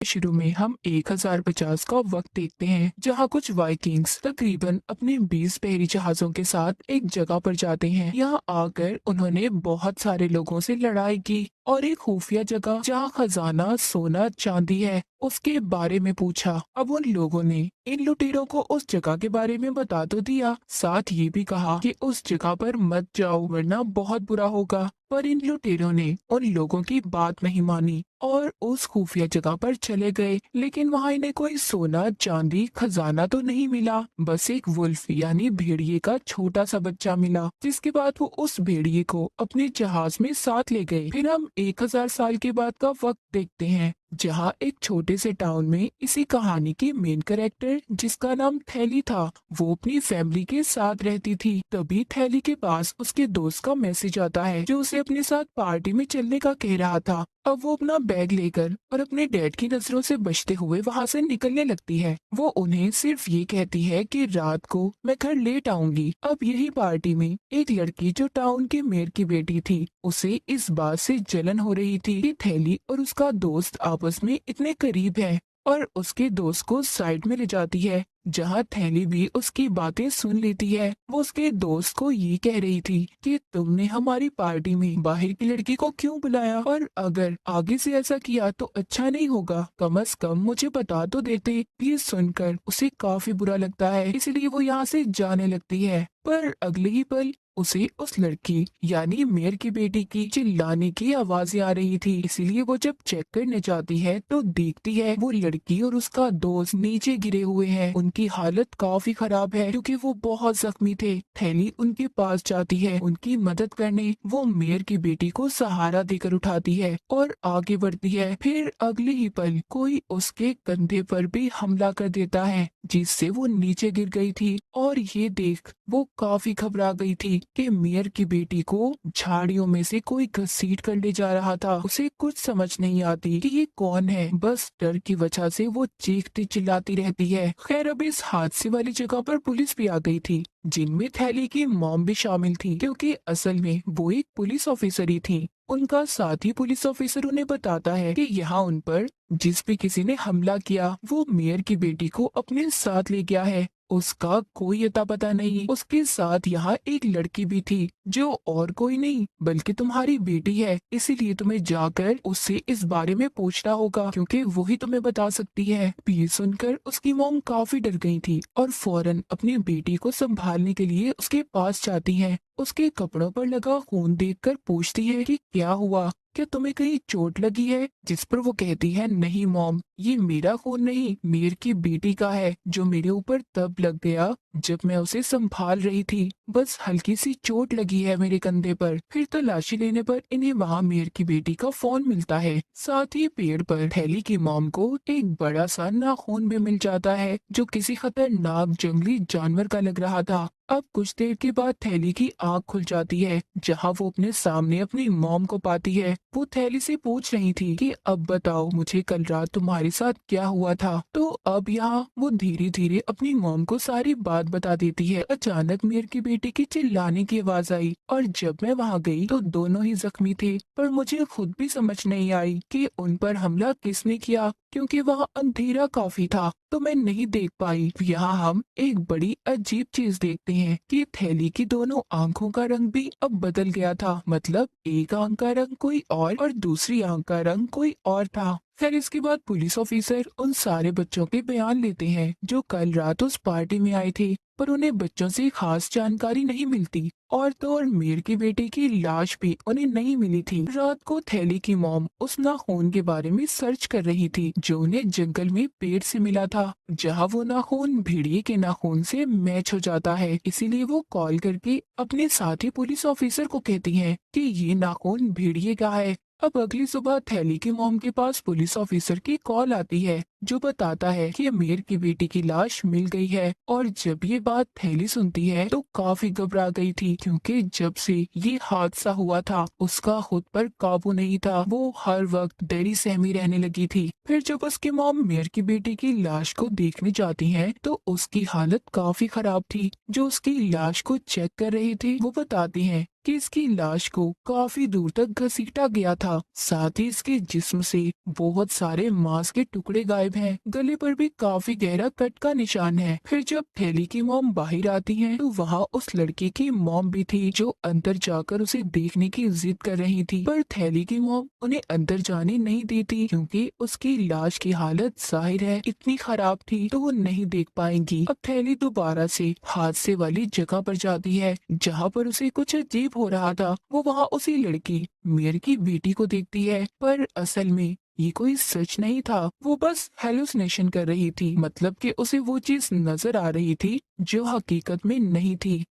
शुरू में हम 1050 का वक्त देखते हैं जहां कुछ वाइकिंग्स तकरीबन अपने 20 बहरी जहाजों के साथ एक जगह पर जाते हैं। यहां आकर उन्होंने बहुत सारे लोगों से लड़ाई की और एक खुफिया जगह जहां खजाना सोना चांदी है उसके बारे में पूछा। अब उन लोगों ने इन लुटेरों को उस जगह के बारे में बता तो दिया, साथ ये भी कहा कि उस जगह पर मत जाओ वरना बहुत बुरा होगा। पर इन लुटेरों ने उन लोगों की बात नहीं मानी और उस खुफिया जगह पर चले गए। लेकिन वहाँ इन्हें कोई सोना चांदी खजाना तो नहीं मिला, बस एक वुल्फ यानी भेड़िए का छोटा सा बच्चा मिला। जिसके बाद वो उस भेड़िए को अपने जहाज में साथ ले गए। फिर हम 1000 साल के बाद का वक्त देखते हैं जहाँ एक छोटे से टाउन में इसी कहानी की मेन कैरेक्टर जिसका नाम थैली था वो अपनी फैमिली के साथ रहती थी। तभी थैली के पास उसके दोस्त का मैसेज आता है जो उसे अपने साथ पार्टी में चलने का कह रहा था। अब वो अपना बैग लेकर और अपने डैड की नजरों से बचते हुए वहाँ से निकलने लगती है। वो उन्हें सिर्फ ये कहती है कि रात को मैं घर लेट आऊंगी। अब यही पार्टी में एक लड़की जो टाउन के मेयर की बेटी थी उसे इस बात से जलन हो रही थी कि थैली और उसका दोस्त आपस में इतने करीब है और उसके दोस्त को साइड में ले जाती है जहाँ थैली भी उसकी बातें सुन लेती है। वो उसके दोस्त को ये कह रही थी कि तुमने हमारी पार्टी में बाहर की लड़की को क्यों बुलाया और अगर आगे से ऐसा किया तो अच्छा नहीं होगा, कम से कम मुझे बता तो देते। ये सुनकर उसे काफी बुरा लगता है इसलिए वो यहाँ से जाने लगती है। पर अगले ही पल उसे उस लड़की यानी मेयर की बेटी की चिल्लाने की आवाजें आ रही थी, इसीलिए वो जब चेक करने जाती है तो देखती है वो लड़की और उसका दोस्त नीचे गिरे हुए हैं। उनकी हालत काफी खराब है क्योंकि वो बहुत जख्मी थे। थैली उनके पास जाती है उनकी मदद करने। वो मेयर की बेटी को सहारा देकर उठाती है और आगे बढ़ती है। फिर अगले ही पल कोई उसके कंधे पर भी हमला कर देता है जिससे वो नीचे गिर गई थी और ये देख वो काफी घबरा गई थी कि मेयर की बेटी को झाड़ियों में से कोई घसीट कर ले जा रहा था। उसे कुछ समझ नहीं आती कि ये कौन है, बस डर की वजह से वो चीखती चिल्लाती रहती है। खैर अब इस हादसे वाली जगह पर पुलिस भी आ गई थी जिनमें थैली की मॉम भी शामिल थी क्योंकि असल में वो एक पुलिस ऑफिसर ही थी। उनका साथी पुलिस ऑफिसर उन्हें बताता है कि यहाँ उन पर जिस भी किसी ने हमला किया वो मेयर की बेटी को अपने साथ ले गया है। उसका कोई अता पता नहीं। उसके साथ यहाँ एक लड़की भी थी जो और कोई नहीं बल्कि तुम्हारी बेटी है, इसीलिए तुम्हें जाकर उससे इस बारे में पूछना होगा क्योंकि वही तुम्हें बता सकती है। ये सुनकर उसकी मॉम काफी डर गई थी और फौरन अपनी बेटी को संभालने के लिए उसके पास जाती है। उसके कपड़ों पर लगा खून देखकर पूछती है कि क्या हुआ, क्या तुम्हें कहीं चोट लगी है? जिस पर वो कहती है नहीं मॉम, ये मेरा खून नहीं मेयर की बेटी का है जो मेरे ऊपर तब लग गया जब मैं उसे संभाल रही थी। बस हल्की सी चोट लगी है मेरे कंधे पर। फिर तलाशी लेने पर इन्हें वहाँ मेयर की बेटी का फोन मिलता है। साथ ही पेड़ पर थैली की मॉम को एक बड़ा सा नाखून भी मिल जाता है जो किसी खतरनाक जंगली जानवर का लग रहा था। अब कुछ देर के बाद थैली की आंख खुल जाती है जहां वो अपने सामने अपनी मॉम को पाती है। वो थैली से पूछ रही थी कि अब बताओ मुझे कल रात तुम्हारे साथ क्या हुआ था। तो अब यहाँ वो धीरे धीरे अपनी मॉम को सारी बात बता देती है। अचानक मेयर की बेटी की चिल्लाने की आवाज आई और जब मैं वहाँ गई तो दोनों ही जख्मी थे, पर मुझे खुद भी समझ नहीं आई कि उन पर हमला किसने किया क्योंकि वहाँ अंधेरा काफी था तो मैं नहीं देख पाई। यहाँ हम एक बड़ी अजीब चीज देखते हैं कि थैली की दोनों आंखों का रंग भी अब बदल गया था, मतलब एक आंख का रंग कोई और दूसरी आंख का रंग कोई और था। खैर इसके बाद पुलिस ऑफिसर उन सारे बच्चों के बयान लेते हैं जो कल रात उस पार्टी में आए थे, पर उन्हें बच्चों से खास जानकारी नहीं मिलती। और तो और मेयर की बेटी की लाश भी उन्हें नहीं मिली थी। रात को थैली की मॉम उस नाखून के बारे में सर्च कर रही थी जो उन्हें जंगल में पेड़ से मिला था, जहाँ वो नाखून भेड़िए के नाखून से मैच हो जाता है। इसीलिए वो कॉल करके अपने साथी पुलिस ऑफिसर को कहती हैं कि ये नाखून भेड़िए का है। अब अगली सुबह थैली की मॉम के पास पुलिस ऑफिसर की कॉल आती है जो बताता है कि मेयर की बेटी की लाश मिल गई है। और जब ये बात थैली सुनती है तो काफी घबरा गई थी क्योंकि जब से ये हादसा हुआ था उसका खुद पर काबू नहीं था। वो हर वक्त डरी सहमी रहने लगी थी। फिर जब उसकी मॉम मेयर की बेटी की लाश को देखने जाती है तो उसकी हालत काफी खराब थी। जो उसकी लाश को चेक कर रही थी वो बताती हैं कि इसकी लाश को काफी दूर तक घसीटा गया था। साथ ही इसके जिस्म से बहुत सारे मांस के टुकड़े गायब हैं। गले पर भी काफी गहरा कट का निशान है। फिर जब थैली की मॉम बाहर आती हैं, तो वहाँ उस लड़के की मॉम भी थी, जो अंदर जाकर उसे देखने की जिद कर रही थी। पर थैली की मॉम उन्हें अंदर जाने नहीं देती, क्योंकि उसकी लाश की हालत जाहिर है इतनी खराब थी, तो वो नहीं देख पाएंगी। अब थैली दोबारा से हादसे वाली जगह पर जाती है, जहाँ पर उसे कुछ अजीब हो रहा था। वो वहाँ उसी लड़की मेयर की बेटी को देखती है, पर असल में ये कोई सच नहीं था। वो बस हेलुसिनेशन कर रही थी, मतलब कि उसे वो चीज नजर आ रही थी जो हकीकत में नहीं थी।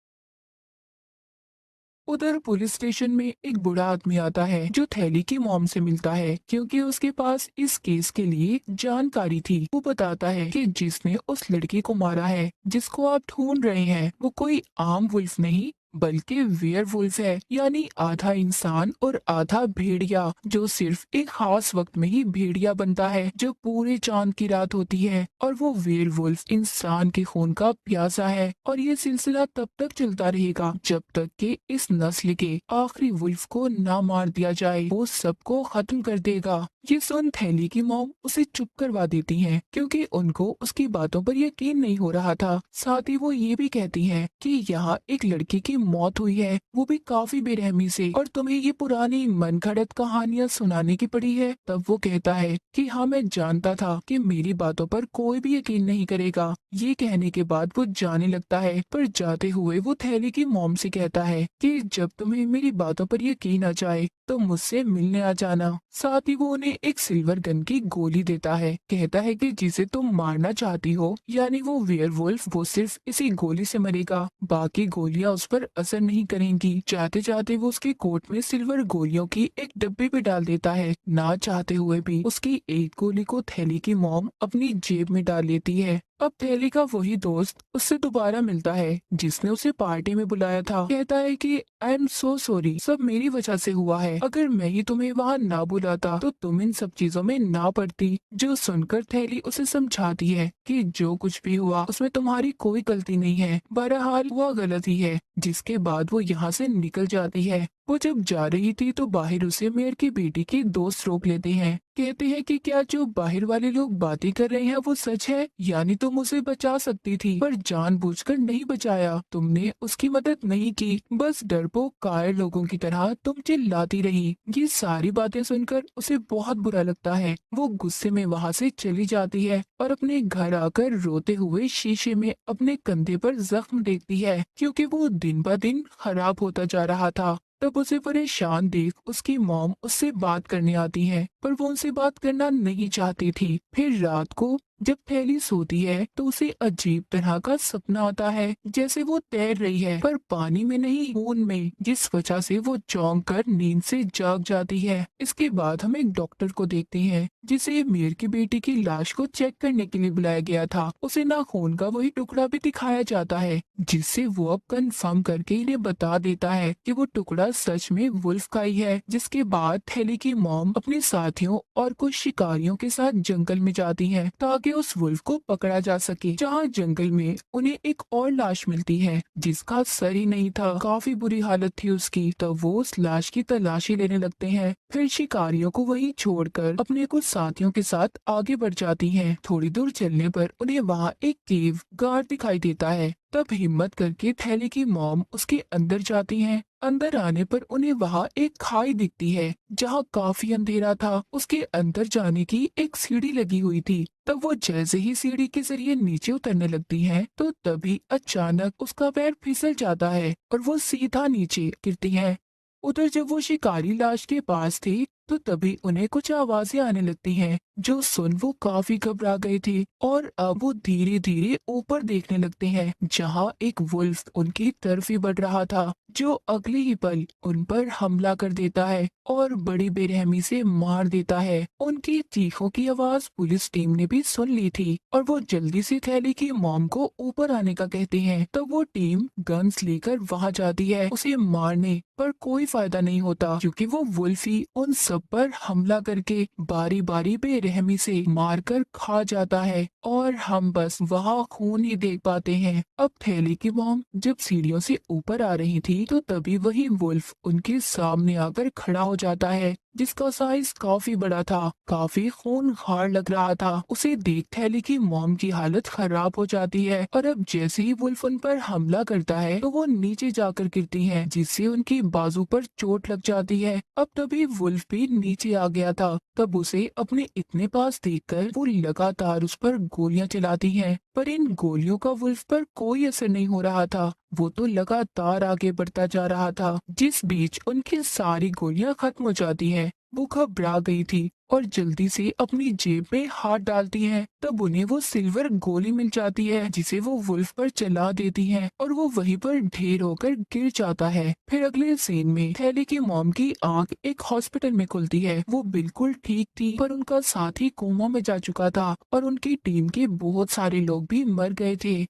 उधर पुलिस स्टेशन में एक बूढ़ा आदमी आता है, जो थैली की मॉम से मिलता है, क्योंकि उसके पास इस केस के लिए जानकारी थी। वो बताता है कि जिसने उस लड़की को मारा है, जिसको आप ढूंढ रहे हैं, वो कोई आम वुल्फ नहीं बल्कि वेयर वुल्फ है, यानी आधा इंसान और आधा भेड़िया, जो सिर्फ एक खास वक्त में ही भेड़िया बनता है, जो पूरे चांद की रात होती है। और वो वेयर वुल्फ इंसान के खून का प्यासा है, और ये सिलसिला तब तक चलता रहेगा जब तक कि इस नस्ल के आखिरी वुल्फ को ना मार दिया जाए। वो सबको खत्म कर देगा। ये सुन थैली की मॉम उसे चुप करवा देती हैं, क्योंकि उनको उसकी बातों पर यकीन नहीं हो रहा था। साथ ही वो ये भी कहती हैं कि यहाँ एक लड़की की मौत हुई है, वो भी काफी बेरहमी से, और तुम्हें ये पुरानी मनगढ़ंत कहानियाँ सुनाने की पड़ी है। तब वो कहता है कि हाँ, मैं जानता था कि मेरी बातों पर कोई भी यकीन नहीं करेगा। ये कहने के बाद वो जाने लगता है, पर जाते हुए वो थैली की मॉम से कहता है कि जब तुम्हें मेरी बातों पर यकीन आ जाए तो मुझसे मिलने आ जाना। साथ ही वो उन्हें एक सिल्वर गन की गोली देता है। कहता है कि जिसे तुम मारना चाहती हो, यानी वो वेयरवुल्फ, वो सिर्फ इसी गोली से मरेगा, बाकी गोलियां उस पर असर नहीं करेंगी। चाहते चाहते वो उसके कोट में सिल्वर गोलियों की एक डब्बी भी डाल देता है। ना चाहते हुए भी उसकी एक गोली को थैली की मॉम अपनी जेब में डाल लेती है। अब थैली का वही दोस्त उससे दोबारा मिलता है, जिसने उसे पार्टी में बुलाया था। कहता है कि आई एम सो सॉरी, सब मेरी वजह से हुआ है। अगर मैं ही तुम्हें वहाँ ना बुलाता तो तुम इन सब चीजों में ना पड़ती। जो सुनकर थैली उसे समझाती है कि जो कुछ भी हुआ उसमें तुम्हारी कोई गलती नहीं है, बहरहाल हुआ गलती है। जिसके बाद वो यहाँ से निकल जाती है। वो जब जा रही थी तो बाहर उसे मेयर की बेटी के दोस्त रोक लेते हैं। कहते हैं कि क्या जो बाहर वाले लोग बातें कर रहे हैं वो सच है, यानी तुम उसे बचा सकती थी, पर जानबूझकर नहीं बचाया। तुमने उसकी मदद नहीं की, बस डरपोक कायर लोगों की तरह तुम चिल्लाती रही। ये सारी बातें सुनकर उसे बहुत बुरा लगता है। वो गुस्से में वहाँ से चली जाती है और अपने घर आकर रोते हुए शीशे में अपने कंधे पर जख्म देखती है, क्योंकि वो दिन ब दिन खराब होता जा रहा था। तब उसे परेशान देख उसकी मॉम उससे बात करने आती है, पर वो उनसे बात करना नहीं चाहती थी। फिर रात को जब थैली सोती है तो उसे अजीब तरह का सपना आता है, जैसे वो तैर रही है पर पानी में नहीं, खून में, जिस वजह से वो चौंक कर नींद से जाग जाती है। इसके बाद हम एक डॉक्टर को देखते हैं, जिसे मेयर की बेटी की लाश को चेक करने के लिए बुलाया गया था। उसे ना खून का वही टुकड़ा भी दिखाया जाता है, जिससे वो अब कंफर्म करके इन्हें बता देता है कि वो टुकड़ा सच में वुल्फ का ही है। जिसके बाद थैली की मॉम अपने साथियों और कुछ शिकारियों के साथ जंगल में जाती है, ताकि उस वुल्फ को पकड़ा जा सके। जहाँ जंगल में उन्हें एक और लाश मिलती है, जिसका सर ही नहीं था, काफी बुरी हालत थी उसकी। तब वो उस लाश की तलाशी लेने लगते हैं। फिर शिकारियों को वहीं छोड़कर अपने कुछ साथियों के साथ आगे बढ़ जाती हैं। थोड़ी दूर चलने पर उन्हें वहाँ एक केव गार्ड दिखाई देता है। तब हिम्मत करके थैली की मॉम उसके अंदर जाती हैं। अंदर आने पर उन्हें वहाँ एक खाई दिखती है, जहाँ काफी अंधेरा था। उसके अंदर जाने की एक सीढ़ी लगी हुई थी। तब वो जैसे ही सीढ़ी के जरिए नीचे उतरने लगती हैं, तो तभी अचानक उसका पैर फिसल जाता है और वो सीधा नीचे गिरती हैं। उधर जब वो शिकारी लाश के पास थे, तो तभी उन्हें कुछ आवाजें आने लगती हैं, जो सुन वो काफी घबरा गए थे। और अब वो धीरे धीरे ऊपर देखने लगते हैं, जहाँ एक वुल्फ उनकी तरफ ही बढ़ रहा था, जो अगले ही पल उन पर हमला कर देता है और बड़ी बेरहमी से मार देता है। उनकी चीखों की आवाज पुलिस टीम ने भी सुन ली थी, और वो जल्दी से थैली की मॉम को ऊपर आने का कहते हैं। तो वो टीम गन्स लेकर वहाँ जाती है उसे मारने, पर कोई फायदा नहीं होता, क्योंकि वो वुल्फ ही उन सब पर हमला करके बारी बारी बेरहमी बेरहमी से मारकर खा जाता है और हम बस वहाँ खून ही देख पाते हैं। अब थैली की मॉम जब सीढ़ियों से ऊपर आ रही थी तो तभी वही वुल्फ उनके सामने आकर खड़ा हो जाता है, जिसका साइज काफी बड़ा था, काफी खूनखार लग रहा था। उसे देख थैली की मॉम की हालत खराब हो जाती है और अब जैसे ही वुल्फ उन पर हमला करता है तो वो नीचे जाकर गिरती है, जिससे उनकी बाजू पर चोट लग जाती है। अब तभी वुल्फ भी नीचे आ गया था। तब उसे अपने इतने पास देखकर वो लगातार उस पर गोलियां चलाती है, पर इन गोलियों का वुल्फ पर कोई असर नहीं हो रहा था। वो तो लगातार आगे बढ़ता जा रहा था। जिस बीच उनकी सारी गोलियां खत्म हो जाती हैं, वो घबरा गई थी और जल्दी से अपनी जेब में हाथ डालती हैं। तब उन्हें वो सिल्वर गोली मिल जाती है, जिसे वो वुल्फ पर चला देती हैं और वो वहीं पर ढेर होकर गिर जाता है। फिर अगले सीन में थैली की मॉम की आंख एक हॉस्पिटल में खुलती है। वो बिल्कुल ठीक थी, पर उनका साथी कोमा में जा चुका था और उनकी टीम के बहुत सारे लोग भी मर गए थे।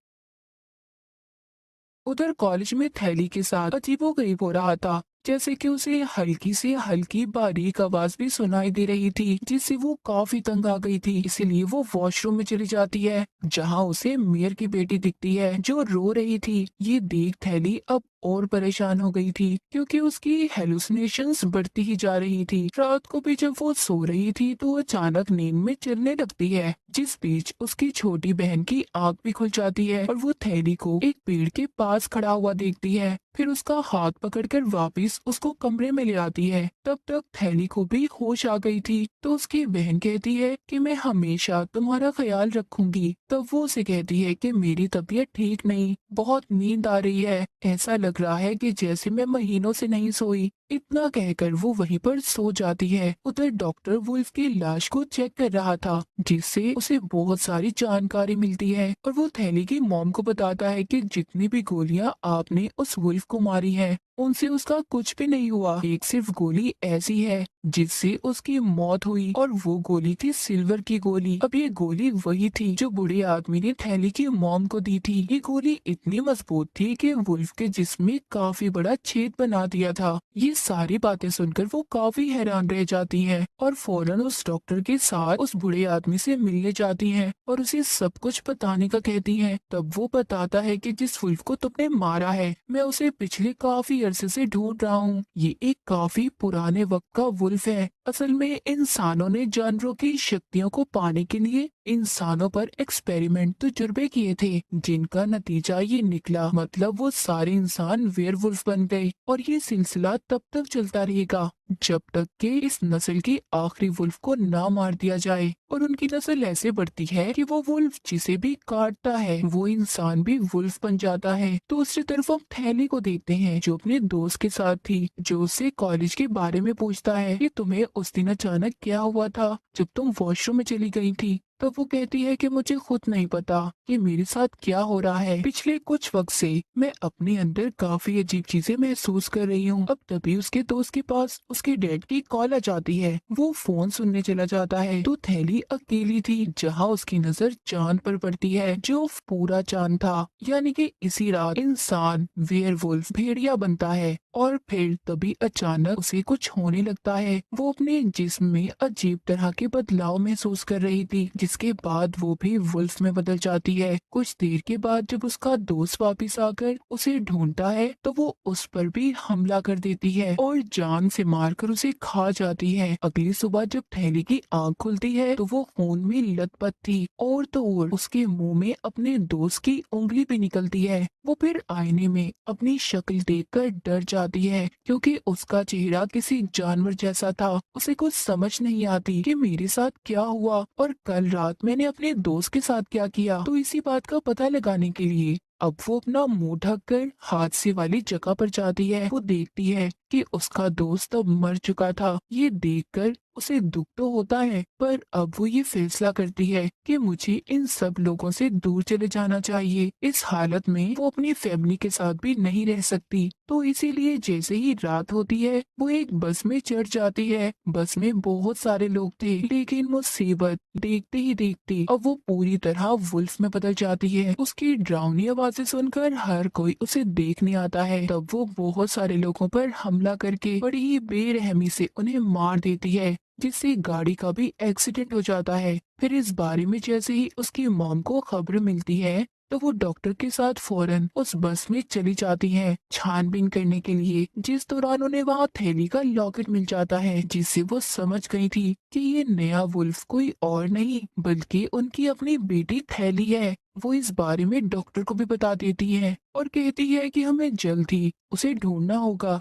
उधर कॉलेज में थैली के साथ अजीबोगरीब हो रहा था, जैसे कि उसे हल्की से हल्की बारीक आवाज भी सुनाई दे रही थी, जिससे वो काफी तंग आ गई थी। इसीलिए वो वॉशरूम में चली जाती है, जहां उसे मेयर की बेटी दिखती है जो रो रही थी। ये देख थैली अब और परेशान हो गई थी, क्योंकि उसकी हेलुसिनेशंस बढ़ती ही जा रही थी। रात को भी जब वो सो रही थी तो अचानक नींद में चलने लगती है। जिस बीच उसकी छोटी बहन की आंख भी खुल जाती है और वो थैली को एक पेड़ के पास खड़ा हुआ देखती है। फिर उसका हाथ पकड़कर वापस उसको कमरे में ले आती है। तब तक थैली को भी होश आ गई थी, तो उसकी बहन कहती है कि मैं हमेशा तुम्हारा ख्याल रखूंगी। तब वो उसे कहती है कि मेरी तबीयत ठीक नहीं, बहुत नींद आ रही है, ऐसा लग रहा है कि जैसे मैं महीनों से नहीं सोई। इतना कहकर वो वहीं पर सो जाती है। उधर डॉक्टर वुल्फ की लाश को चेक कर रहा था, जिससे उसे बहुत सारी जानकारी मिलती है और वो थैली की मॉम को बताता है कि जितनी भी गोलियां आपने उस वुल्फ को मारी है, उनसे उसका कुछ भी नहीं हुआ। एक सिर्फ गोली ऐसी है जिससे उसकी मौत हुई और वो गोली थी सिल्वर की गोली। अब ये गोली वही थी जो बूढ़े आदमी ने थैली की मॉम को दी थी। ये गोली इतनी मजबूत थी कि वुल्फ के जिस्म में काफी बड़ा छेद बना दिया था। ये सारी बातें सुनकर वो काफी हैरान रह जाती हैं और फौरन उस डॉक्टर के साथ उस बूढ़े आदमी से मिलने जाती हैं और उसे सब कुछ बताने का कहती हैं। तब वो बताता है कि जिस वुल्फ को तुमने मारा है, मैं उसे पिछले काफी अरसे से ढूंढ रहा हूँ। ये एक काफी पुराने वक्त का वुल्फ है। असल में इंसानों ने जानवरों की शक्तियों को पाने के लिए इंसानों पर एक्सपेरिमेंट तजुर्बे किए थे, जिनका नतीजा ये निकला। मतलब वो सारे इंसान वेयरवुल्फ बन गए और ये सिलसिला तब तक चलता रहेगा जब तक कि इस नस्ल की आखिरी वुल्फ को ना मार दिया जाए। और उनकी नस्ल ऐसे बढ़ती है कि वो वुल्फ जिसे भी काटता है वो इंसान भी वुल्फ बन जाता है। तो दूसरी तरफ हम थैली को देखते हैं, जो अपने दोस्त के साथ थी, जो उससे कॉलेज के बारे में पूछता है कि तुम्हें उस दिन अचानक क्या हुआ था जब तुम वॉशरूम में चली गई थी। तब वो कहती है कि मुझे खुद नहीं पता कि मेरे साथ क्या हो रहा है। पिछले कुछ वक्त से मैं अपने अंदर काफी अजीब चीजें महसूस कर रही हूँ। अब तभी उसके दोस्त के पास उसके डैड की कॉल आ जाती है। वो फोन सुनने चला जाता है तो थैली अकेली थी, जहाँ उसकी नजर चांद पर पड़ती है, जो पूरा चांद था। यानी कि इसी रात इंसान वेयरवुल्फ भेड़िया बनता है और फिर तभी अचानक उसे कुछ होने लगता है। वो अपने जिस्म में अजीब तरह के बदलाव महसूस कर रही थी, जिसके बाद वो भी वुल्फ में बदल जाती है। कुछ देर के बाद जब उसका दोस्त वापस आकर उसे ढूंढता है तो वो उस पर भी हमला कर देती है और जान से मारकर उसे खा जाती है। अगली सुबह जब थैली की आंख खुलती है तो वो खून में लथपथ थी और तो और उसके मुंह में अपने दोस्त की उंगली भी निकलती है। वो फिर आईने में अपनी शक्ल देखकर डर जाती है, क्योंकि उसका चेहरा किसी जानवर जैसा था। उसे कुछ समझ नहीं आती कि मेरे साथ क्या हुआ और कल रात मैंने अपने दोस्त के साथ क्या किया। तो इसी बात का पता लगाने के लिए अब वो अपना मुंह ढककर हादसे वाली जगह पर जाती है। वो देखती है कि उसका दोस्त अब मर चुका था। ये देखकर उसे दुख तो होता है, पर अब वो ये फैसला करती है कि मुझे इन सब लोगों से दूर चले जाना चाहिए। इस हालत में वो अपनी फैमिली के साथ भी नहीं रह सकती। तो इसीलिए जैसे ही रात होती है वो एक बस में चढ़ जाती है। बस में बहुत सारे लोग थे, लेकिन मुसीबत देखते ही देखते अब वो पूरी तरह वुल्फ में बदल जाती है। उसकी डरावनी आवाजें सुनकर हर कोई उसे देखने आता है। तब वो बहुत सारे लोगों पर हमला करके बड़ी ही बेरहमी से उन्हें मार देती है। जिससे गाड़ी का भी एक्सीडेंट हो जाता है। फिर इस बारे में जैसे ही उसकी मॉम को खबर मिलती है तो वो डॉक्टर के साथ फौरन उस बस में चली जाती हैं छानबीन करने के लिए, जिस दौरान उन्हें वहाँ थैली का लॉकेट मिल जाता है, जिससे वो समझ गई थी कि ये नया वुल्फ कोई और नहीं बल्कि उनकी अपनी बेटी थैली है। वो इस बारे में डॉक्टर को भी बता देती है और कहती है कि हमें जल्द ही उसे ढूंढना होगा।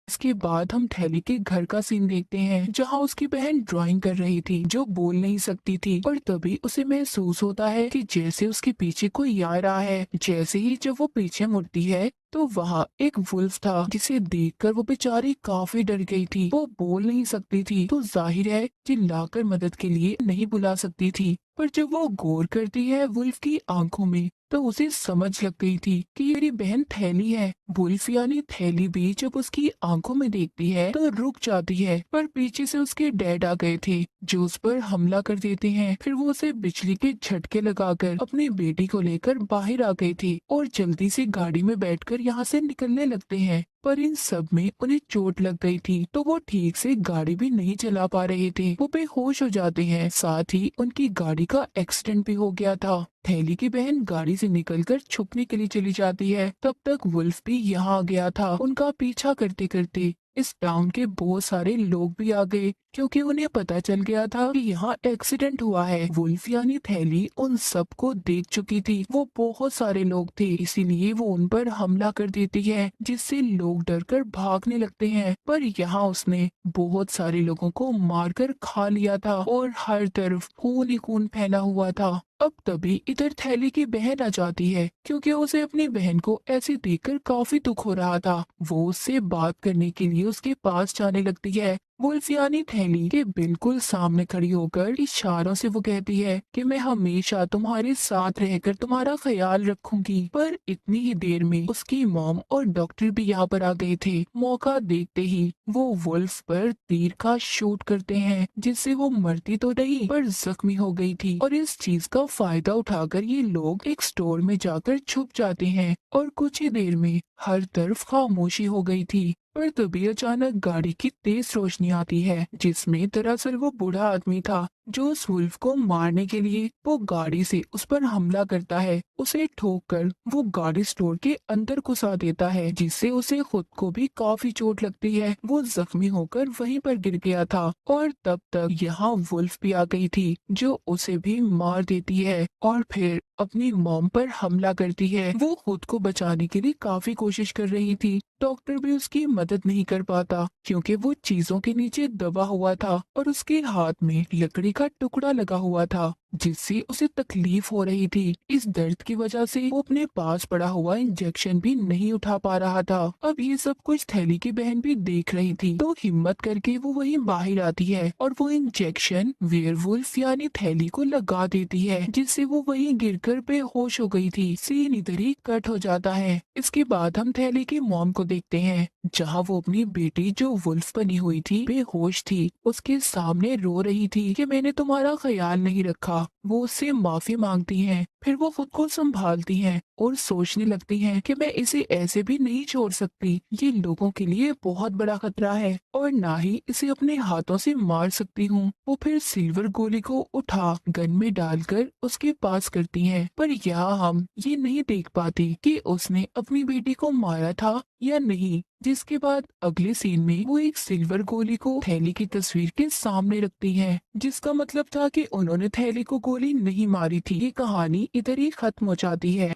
इसके बाद हम थैली के घर का सीन देखते हैं जहां उसकी बहन ड्राइंग कर रही थी जो बोल नहीं सकती थी, और तभी उसे महसूस होता है कि जैसे उसके पीछे कोई आ रहा है। जैसे ही जब वो पीछे मुड़ती है तो वहाँ एक वुल्फ था जिसे देखकर वो बेचारी काफी डर गई थी। वो बोल नहीं सकती थी तो जाहिर है चिल्लाकर मदद के लिए नहीं बुला सकती थी, पर जब वो गौर करती है वुल्फ की आंखों में तो उसे समझ लग गई थी कि ये मेरी बहन थैली है। वुल्फ यानी थैली भी जब उसकी आंखों में देखती है तो रुक जाती है, पर पीछे से उसके डैड आ गए थे जो उस पर हमला कर देते हैं। फिर वो उसे बिजली के झटके लगाकर अपनी बेटी को लेकर बाहर आ गए थे और जल्दी से गाड़ी में बैठकर यहाँ से निकलने लगते हैं। पर इन सब में उन्हें चोट लग गई थी तो वो ठीक से गाड़ी भी नहीं चला पा रहे थे। वो बेहोश हो जाते हैं, साथ ही उनकी गाड़ी का एक्सीडेंट भी हो गया था। थैली की बहन गाड़ी से निकलकर छुपने के लिए चली जाती है। तब तक वुल्फ भी यहाँ आ गया था उनका पीछा करते करते। इस टाउन के बहुत सारे लोग भी आ गए क्योंकि उन्हें पता चल गया था कि यहाँ एक्सीडेंट हुआ है। वुल्फ यानी थैली उन सबको देख चुकी थी। वो बहुत सारे लोग थे इसीलिए वो उन पर हमला कर देती है जिससे लोग डरकर भागने लगते हैं। पर यहाँ उसने बहुत सारे लोगों को मारकर खा लिया था और हर तरफ खून ही खून फैला हुआ था। अब तभी इधर थैली की बहन आ जाती है क्योंकि उसे अपनी बहन को ऐसे देखकर काफी दुख हो रहा था। वो उससे बात करने के लिए उसके पास जाने लगती है। वुल्फ यानी थैली के बिल्कुल सामने खड़ी होकर इशारों से वो कहती है कि मैं हमेशा तुम्हारे साथ रहकर तुम्हारा ख्याल रखूंगी। पर इतनी ही देर में उसकी मॉम और डॉक्टर भी यहाँ पर आ गए थे। मौका देखते ही वो वुल्फ पर तीर का शूट करते हैं जिससे वो मरती तो नहीं पर जख्मी हो गई थी, और इस चीज का फायदा उठाकर ये लोग एक स्टोर में जाकर छुप जाते हैं और कुछ ही देर में हर तरफ खामोशी हो गई थी। पर तभी अचानक गाड़ी की तेज रोशनी आती है जिसमें दरअसल वो बूढ़ा आदमी था जो उस वुल्फ को मारने के लिए वो गाड़ी से उस पर हमला करता है। उसे ठोक कर वो गाड़ी स्टोर के अंदर घुसा देता है जिससे उसे खुद को भी काफी चोट लगती है। वो जख्मी होकर वहीं पर गिर गया था और तब तक यहाँ वुल्फ भी आ गई थी जो उसे भी मार देती है और फिर अपनी मॉम पर हमला करती है। वो खुद को बचाने के लिए काफी कोशिश कर रही थी। डॉक्टर भी उसकी मदद नहीं कर पाता क्योंकि वो चीजों के नीचे दबा हुआ था और उसके हाथ में लकड़ी का टुकड़ा लगा हुआ था जिससे उसे तकलीफ हो रही थी। इस दर्द की वजह से वो अपने पास पड़ा हुआ इंजेक्शन भी नहीं उठा पा रहा था। अब ये सब कुछ थैली की बहन भी देख रही थी तो हिम्मत करके वो वहीं बाहर आती है और वो इंजेक्शन वेयरवुल्फ यानी थैली को लगा देती है जिससे वो वहीं गिरकर बेहोश हो गई थी। सीन इधर ही कट हो जाता है। इसके बाद हम थैली की मॉम को देखते हैं जहाँ वो अपनी बेटी जो वुल्फ बनी हुई थी बेहोश थी उसके सामने रो रही थी कि मैंने तुम्हारा ख्याल नहीं रखा। वो उससे माफी मांगती हैं, फिर वो खुद को संभालती हैं और सोचने लगती हैं कि मैं इसे ऐसे भी नहीं छोड़ सकती। ये लोगों के लिए बहुत बड़ा खतरा है और ना ही इसे अपने हाथों से मार सकती हूँ। वो फिर सिल्वर गोली को उठा गन में डालकर उसके पास करती हैं, पर यहाँ हम ये नहीं देख पाती कि उसने अपनी बेटी को मारा था या नहीं। जिसके बाद अगले सीन में वो एक सिल्वर गोली को थैली की तस्वीर के सामने रखती हैं, जिसका मतलब था कि उन्होंने थैली को गोली नहीं मारी थी। ये कहानी इधर ही खत्म हो जाती है।